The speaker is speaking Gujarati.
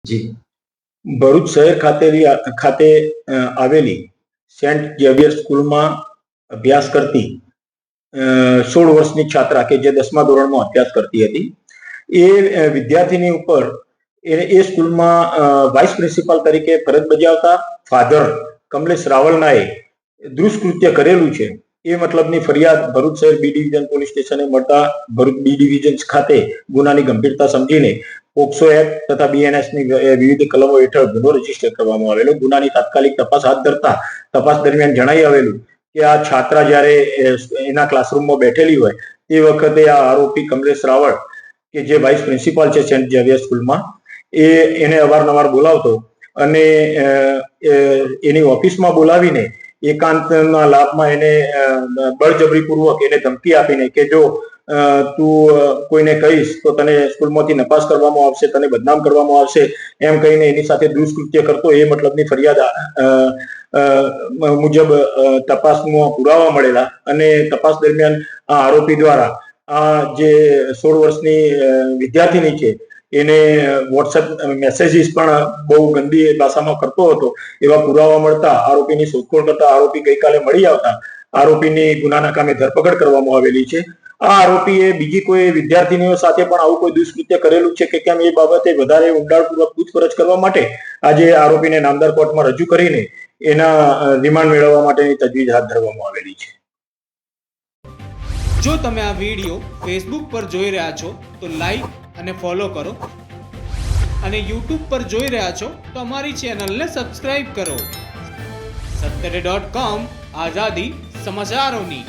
જી, ભરૂચ શહેર ખાતે આવેલી સેન્ટ ઝેવિયર સ્કૂલમાં અભ્યાસ કરતી 16 વર્ષની છાત્રા કે જે 10મા ધોરણમાં અભ્યાસ કરતી હતી, એ વિદ્યાર્થીની ઉપર એ સ્કૂલમાં વાઇસ પ્રિન્સિપાલ તરીકે ફરજ બજાવતા ફાધર કમલેશ રાવલનાએ દુષ્કૃત્ય કરેલું છે એ મતલબની ફરિયાદ ભરૂચ શહેર બી ડિવિઝન પોલીસ સ્ટેશને મળતા ભરૂચ બી ડિવિઝન ખાતે ગુનાની ગંભીરતા સમજીને પોક્સો એક્ટ તથા બીએનએસની વિવિધ કલમો હેઠળ ગુનો રજીસ્ટર કરવામાં આવેલો. ગુનાની તાત્કાલિક તપાસ હાથ ધરતા તપાસ દરમિયાન જણાઈ આવેલું કે આ છાત્રા જ્યારે એના ક્લાસરૂમમાં બેઠેલી હોય તે વખતે આ આરોપી કમલેશ રાવળ કે જે વાઇસ પ્રિન્સિપાલ છે સેન્ટ ઝેવિયર સ્કૂલમાં, એને અવારનવાર બોલાવતો અને એની ઓફિસમાં બોલાવીને એકાંતના લાભમાં એને બળજબરીપૂર્વક એને ધમકી આપીને કે જો તું કોઈને કહીશ તો તને સ્કૂલમાંથી નપાસ કરવામાં આવશે, તને બદનામ કરવામાં આવશે, એમ કહીને એની સાથે દુષ્કૃત્ય કરતો એ મતલબની ફરિયાદ મુજબ તપાસમાં પુરાવા મળેલા અને તપાસ દરમિયાન આ આરોપી દ્વારા આ જે 16 વર્ષની વિદ્યાર્થીની છે એને વોટ્સએપ મેસેજીસ પણ બહુ ગંદી ભાષામાં કરતો હતો એવા પુરાવા મળતા આરોપીની શોધખોળ કરતા આરોપી ગઈકાલે મળી આવતા આરોપીની ગુનાના કામે ધરપકડ કરવામાં આવેલી છે. આ આરોપીએ બીજી કોઈ વિદ્યાર્થીનીઓ સાથે પણ આવું કોઈ દુષ્કૃત્ય કરેલું છે કે કેમ એ બાબતે વધારે ઊંડાણપૂર્વક પૂછપરછ કરવા માટે આજે આરોપીને નામદાર કોર્ટમાં રજૂ કરીને એના રિમાન્ડ મેળવવા માટેની તજવીજ હાથ ધરવામાં આવેલી છે. જો તમે આ વિડીયો ફેસબુક પર જોઈ રહ્યા છો તો લાઈક અને ફોલો કરો અને યુટ્યુબ પર જોઈ રહ્યા છો તો અમારી ચેનલને સબસ્ક્રાઇબ કરો. સત્તરે.com આઝાદી સમાચારોની.